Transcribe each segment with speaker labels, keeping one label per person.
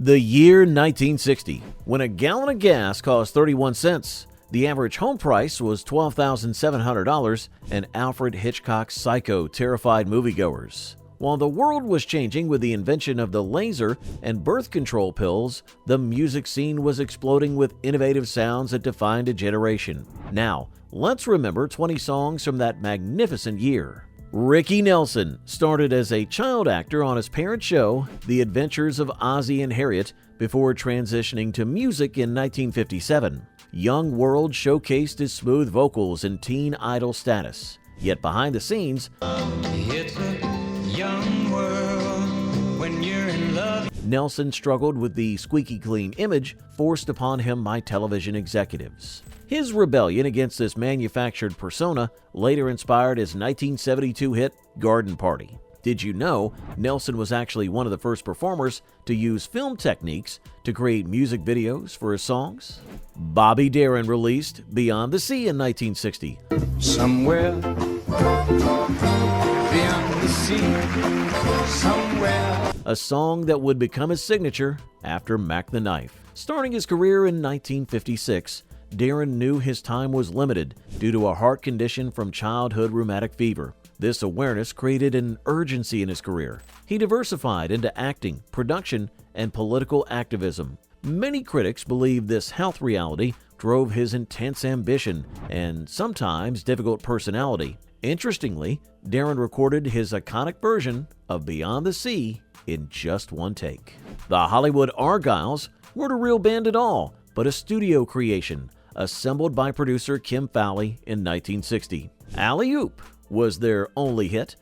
Speaker 1: The year 1960, when a gallon of gas cost 31 cents, the average home price was $12,700, and Alfred Hitchcock's Psycho terrified moviegoers. While the world was changing with the invention of the laser and birth control pills, the music scene was exploding with innovative sounds that defined a generation. Now, let's remember 20 songs from that magnificent year. Ricky Nelson started as a child actor on his parents' show, The Adventures of Ozzie and Harriet, before transitioning to music in 1957. Young World showcased his smooth vocals and teen idol status. Yet behind the scenes, it's a young world when you're in love. Nelson struggled with the squeaky clean image forced upon him by television executives. His rebellion against this manufactured persona later inspired his 1972 hit Garden Party. Did you know Nelson was actually one of the first performers to use film techniques to create music videos for his songs? Bobby Darin released Beyond the Sea in 1960.
Speaker 2: Somewhere beyond the sea, somewhere.
Speaker 1: A song that would become his signature after Mac the Knife. Starting his career in 1956, Darin knew his time was limited due to a heart condition from childhood rheumatic fever. This awareness created an urgency in his career. He diversified into acting, production, and political activism. Many critics believe this health reality drove his intense ambition and sometimes difficult personality. Interestingly, Darin recorded his iconic version of Beyond the Sea in just one take. The Hollywood Argyles weren't a real band at all, but a studio creation, assembled by producer Kim Fowley in 1960. Alley Oop was their only hit,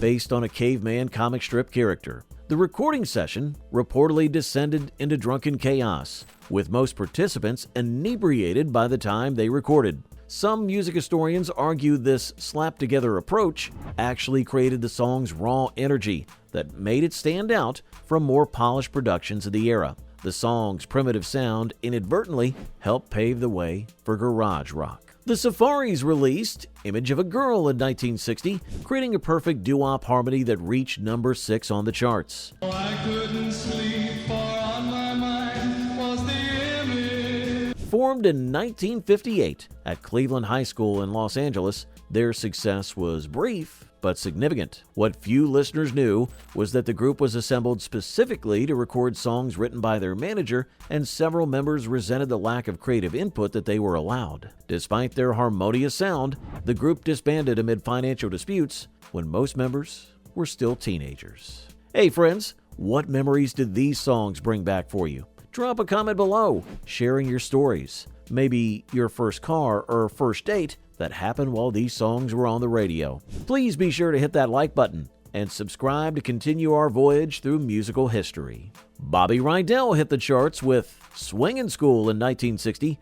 Speaker 1: based on a caveman comic strip character. The recording session reportedly descended into drunken chaos, with most participants inebriated by the time they recorded. Some music historians argue this slapped-together approach actually created the song's raw energy that made it stand out from more polished productions of the era. The song's primitive sound inadvertently helped pave the way for garage rock. The Safaris released Image of a Girl in 1960, creating a perfect doo-wop harmony that reached number 6 on the charts.
Speaker 2: I couldn't sleep, for on my mind was the image.
Speaker 1: Formed in 1958 at Cleveland High School in Los Angeles, their success was brief but significant. What few listeners knew was that the group was assembled specifically to record songs written by their manager, and several members resented the lack of creative input that they were allowed. Despite their harmonious sound, the group disbanded amid financial disputes when most members were still teenagers. Hey friends, what memories did these songs bring back for you? Drop a comment below, sharing your stories. Maybe your first car or first date that happened while these songs were on the radio. Please be sure to hit that like button and subscribe to continue our voyage through musical history. Bobby Rydell hit the charts with Swingin' School in 1960.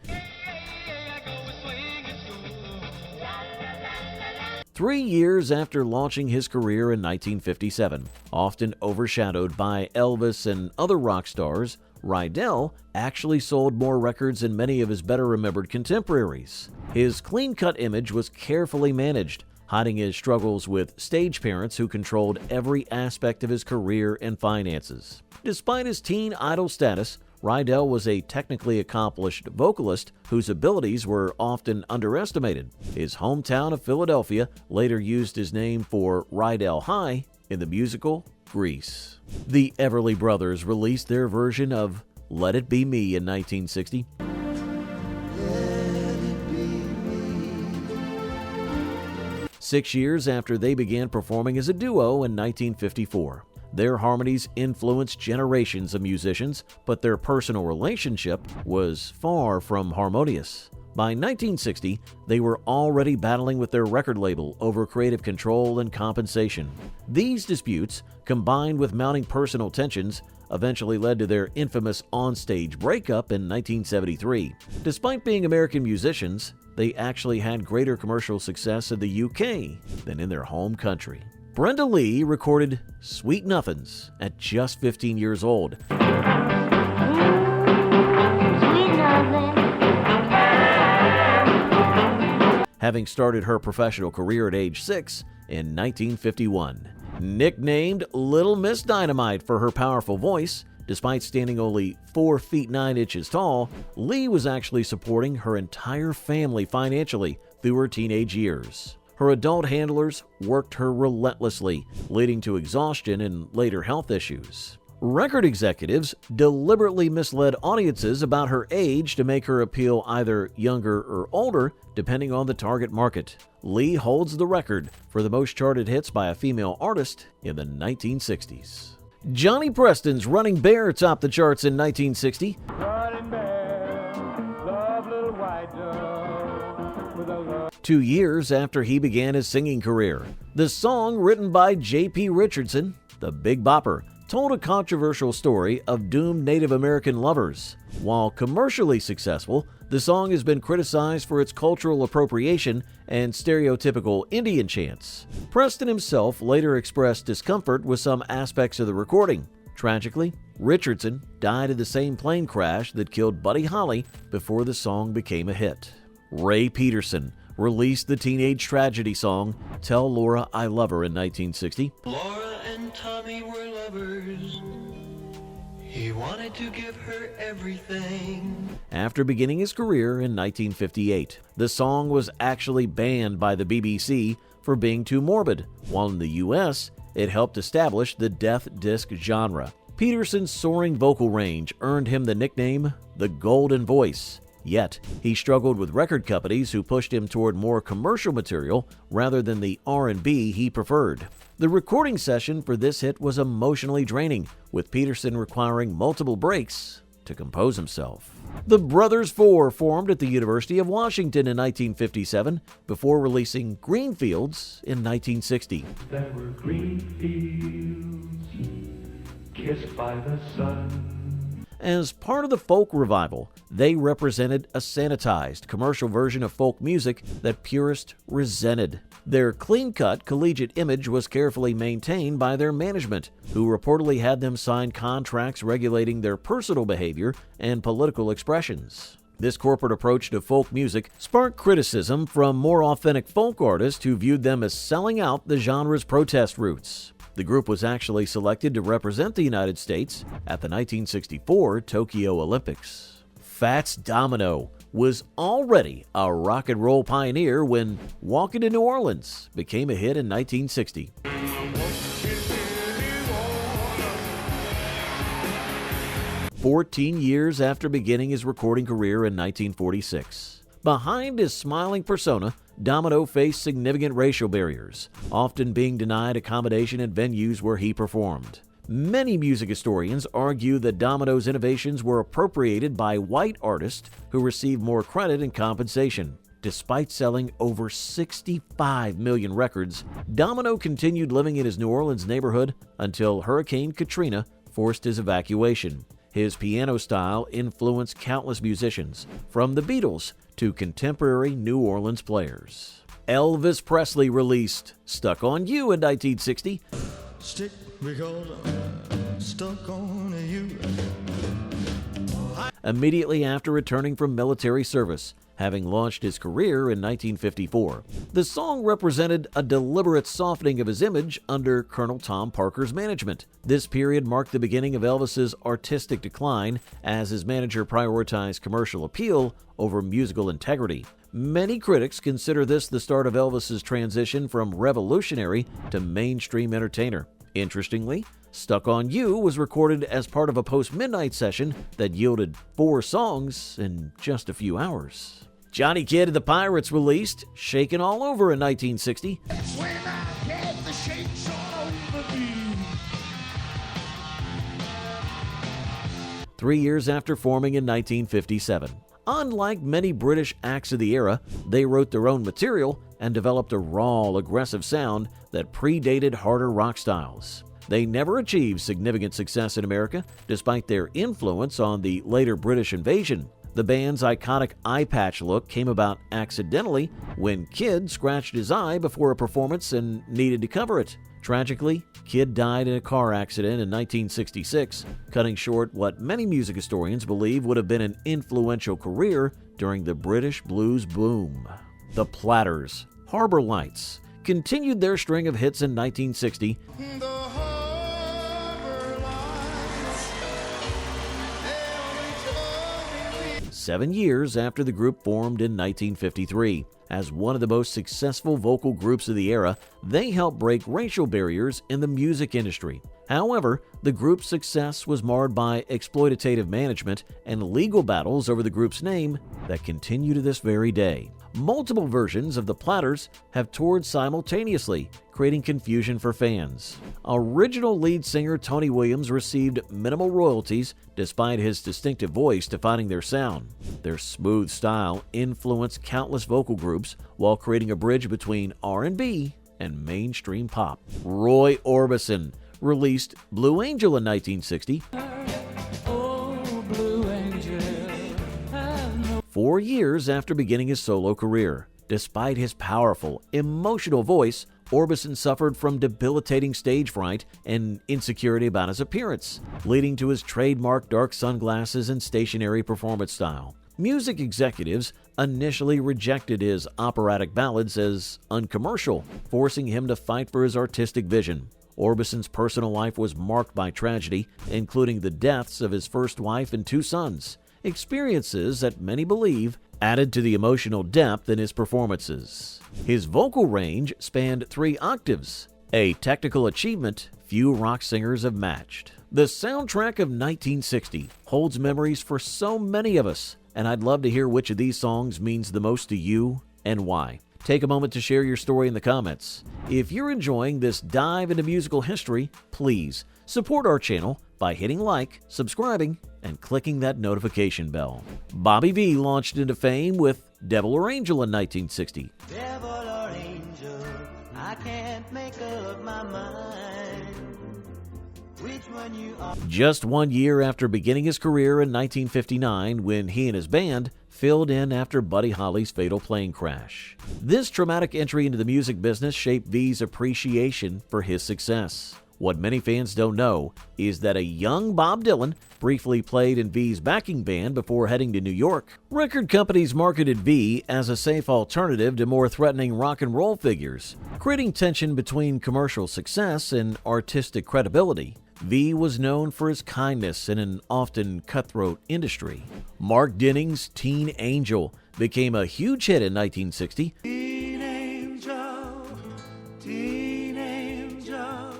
Speaker 1: 3 years after launching his career in 1957, often overshadowed by Elvis and other rock stars, Rydell actually sold more records than many of his better-remembered contemporaries. His clean-cut image was carefully managed, hiding his struggles with stage parents who controlled every aspect of his career and finances. Despite his teen idol status, Rydell was a technically accomplished vocalist whose abilities were often underestimated. His hometown of Philadelphia later used his name for Rydell High in the musical Grease. The Everly Brothers released their version of Let It Be Me in 1960.
Speaker 2: Let it be me.
Speaker 1: 6 years after they began performing as a duo in 1954. Their harmonies influenced generations of musicians, but their personal relationship was far from harmonious. By 1960, they were already battling with their record label over creative control and compensation. These disputes, combined with mounting personal tensions, eventually led to their infamous onstage breakup in 1973. Despite being American musicians, they actually had greater commercial success in the UK than in their home country. Brenda Lee recorded Sweet Nothings at just 15 years old. Having started her professional career at age 6 in 1951. Nicknamed Little Miss Dynamite for her powerful voice, despite standing only 4 feet 9 inches tall, Lee was actually supporting her entire family financially through her teenage years. Her adult handlers worked her relentlessly, leading to exhaustion and later health issues. Record executives deliberately misled audiences about her age to make her appeal either younger or older, depending on the target market. Lee holds the record for the most charted hits by a female artist in the 1960s. Johnny Preston's Running Bear topped the charts in 1960.
Speaker 2: Running bear, love little white dove with a love.
Speaker 1: 2 years after he began his singing career. The song, written by J.P. Richardson, the Big Bopper, told a controversial story of doomed Native American lovers. While commercially successful, the song has been criticized for its cultural appropriation and stereotypical Indian chants. Preston himself later expressed discomfort with some aspects of the recording. Tragically, Richardson died in the same plane crash that killed Buddy Holly before the song became a hit. Ray Peterson released the teenage tragedy song Tell Laura I Love Her in 1960.
Speaker 3: Laura and Tommy were lovers. He wanted to give her everything.
Speaker 1: After beginning his career in 1958, the song was actually banned by the BBC for being too morbid, while in the US, it helped establish the death disc genre. Peterson's soaring vocal range earned him the nickname the Golden Voice. Yet, he struggled with record companies who pushed him toward more commercial material rather than the R&B he preferred. The recording session for this hit was emotionally draining, with Peterson requiring multiple breaks to compose himself. The Brothers Four formed at the University of Washington in 1957 before releasing Greenfields in 1960.
Speaker 2: There were green fields kissed by the sun.
Speaker 1: As part of the folk revival, they represented a sanitized commercial version of folk music that purists resented. Their clean-cut collegiate image was carefully maintained by their management, who reportedly had them sign contracts regulating their personal behavior and political expressions. This corporate approach to folk music sparked criticism from more authentic folk artists who viewed them as selling out the genre's protest roots. The group was actually selected to represent the United States at the 1964 Tokyo Olympics. Fats Domino was already a rock and roll pioneer when Walkin' to New Orleans became a hit in 1960. 14 years after beginning his recording career in 1946. Behind his smiling persona, Domino faced significant racial barriers, often being denied accommodation at venues where he performed. Many music historians argue that Domino's innovations were appropriated by white artists who received more credit and compensation. Despite selling over 65 million records, Domino continued living in his New Orleans neighborhood until Hurricane Katrina forced his evacuation. His piano style influenced countless musicians, from the Beatles to contemporary New Orleans players. Elvis Presley released Stuck on You in 1960.
Speaker 3: Stick because I'm stuck on you.
Speaker 1: Immediately after returning from military service, having launched his career in 1954. The song represented a deliberate softening of his image under Colonel Tom Parker's management. This period marked the beginning of Elvis's artistic decline as his manager prioritized commercial appeal over musical integrity. Many critics consider this the start of Elvis's transition from revolutionary to mainstream entertainer. Interestingly, Stuck on You was recorded as part of a post-midnight session that yielded 4 songs in just a few hours. Johnny Kidd and the Pirates released Shakin' All Over in 1960.
Speaker 2: That's when I get the shakes all over me.
Speaker 1: 3 years after forming in 1957. Unlike many British acts of the era, they wrote their own material and developed a raw, aggressive sound that predated harder rock styles. They never achieved significant success in America, despite their influence on the later British invasion. The band's iconic eye patch look came about accidentally when Kidd scratched his eye before a performance and needed to cover it. Tragically, Kidd died in a car accident in 1966, cutting short what many music historians believe would have been an influential career during the British blues boom. The Platters, Harbor Lights, continued their string of hits in 1960.
Speaker 2: The harbor lights, they only told me
Speaker 1: 7 years after the group formed in 1953. As one of the most successful vocal groups of the era, they helped break racial barriers in the music industry. However, the group's success was marred by exploitative management and legal battles over the group's name that continue to this very day. Multiple versions of the Platters have toured simultaneously, creating confusion for fans. Original lead singer Tony Williams received minimal royalties despite his distinctive voice defining their sound. Their smooth style influenced countless vocal groups while creating a bridge between R&B and mainstream pop. Roy Orbison released Blue Angel in 1960. 4 years after beginning his solo career. Despite his powerful, emotional voice, Orbison suffered from debilitating stage fright and insecurity about his appearance, leading to his trademark dark sunglasses and stationary performance style. Music executives initially rejected his operatic ballads as uncommercial, forcing him to fight for his artistic vision. Orbison's personal life was marked by tragedy, including the deaths of his first wife and 2 sons. Experiences that many believe added to the emotional depth in his performances. His vocal range spanned 3 octaves, a technical achievement few rock singers have matched. The soundtrack of 1960 holds memories for so many of us, and I'd love to hear which of these songs means the most to you and why. Take a moment to share your story in the comments. If you're enjoying this dive into musical history, please support our channel by hitting like, subscribing, and clicking that notification bell. Bobby V launched into fame with Devil or Angel in 1960.
Speaker 3: Devil or angel, I can't make up my mind. Which one you are?
Speaker 1: Just 1 year after beginning his career in 1959, when he and his band filled in after Buddy Holly's fatal plane crash. This traumatic entry into the music business shaped V's appreciation for his success. What many fans don't know is that a young Bob Dylan briefly played in V's backing band before heading to New York. Record companies marketed V as a safe alternative to more threatening rock and roll figures, creating tension between commercial success and artistic credibility. V was known for his kindness in an often cutthroat industry. Mark Denning's Teen Angel became a huge hit in 1960.
Speaker 2: Teen angel, teen angel,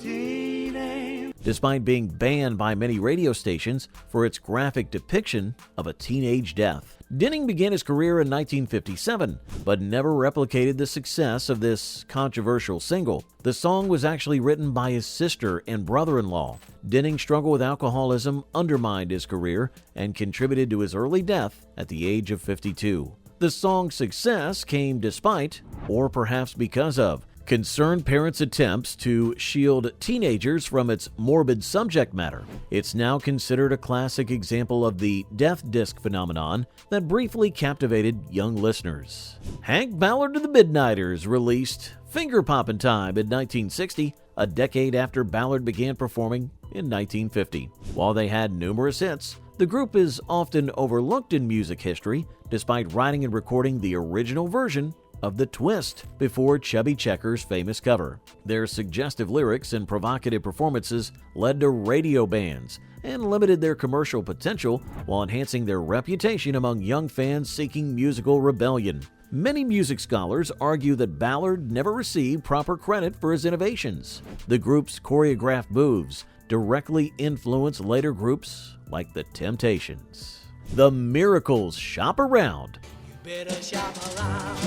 Speaker 2: teen angel.
Speaker 1: Despite being banned by many radio stations for its graphic depiction of a teenage death. Denning began his career in 1957, but never replicated the success of this controversial single. The song was actually written by his sister and brother-in-law. Denning's struggle with alcoholism undermined his career and contributed to his early death at the age of 52. The song's success came despite, or perhaps because of, concerned parents' attempts to shield teenagers from its morbid subject matter. It's now considered a classic example of the death disc phenomenon that briefly captivated young listeners. Hank Ballard and the Midnighters released Finger Poppin' Time in 1960, a decade after Ballard began performing in 1950. While they had numerous hits, the group is often overlooked in music history, despite writing and recording the original version of The Twist before Chubby Checker's famous cover. Their suggestive lyrics and provocative performances led to radio bans and limited their commercial potential while enhancing their reputation among young fans seeking musical rebellion. Many music scholars argue that Ballard never received proper credit for his innovations. The group's choreographed moves directly influenced later groups like The Temptations. The Miracles' Shop Around
Speaker 3: Better shop around.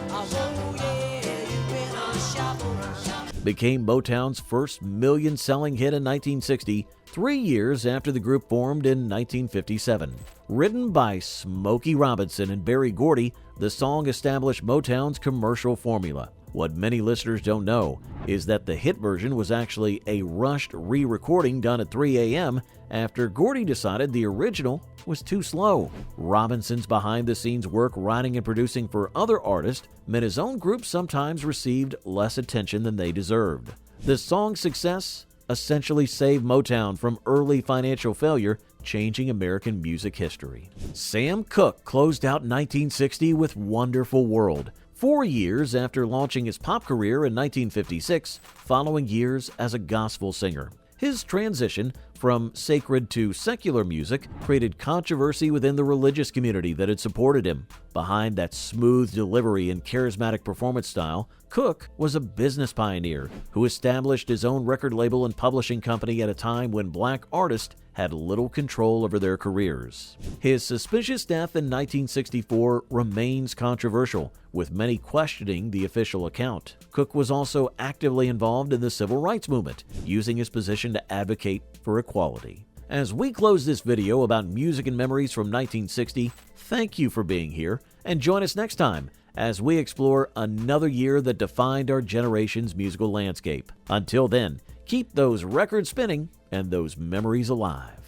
Speaker 3: Oh, yeah, you better shop around.
Speaker 1: became Motown's first million-selling hit in 1960, 3 years after the group formed in 1957. Written by Smokey Robinson and Berry Gordy, the song established Motown's commercial formula. What many listeners don't know is that the hit version was actually a rushed re-recording done at 3 a.m. after Gordy decided the original was too slow. Robinson's behind-the-scenes work writing and producing for other artists meant his own group sometimes received less attention than they deserved. The song's success essentially saved Motown from early financial failure, changing American music history. Sam Cooke closed out 1960 with Wonderful World, 4 years after launching his pop career in 1956, following years as a gospel singer. His transition from sacred to secular music created controversy within the religious community that had supported him. Behind that smooth delivery and charismatic performance style, Cooke was a business pioneer who established his own record label and publishing company at a time when black artists had little control over their careers. His suspicious death in 1964 remains controversial, with many questioning the official account. Cooke was also actively involved in the civil rights movement, using his position to advocate for equality. As we close this video about music and memories from 1960, thank you for being here, and join us next time as we explore another year that defined our generation's musical landscape. Until then, keep those records spinning and those memories alive.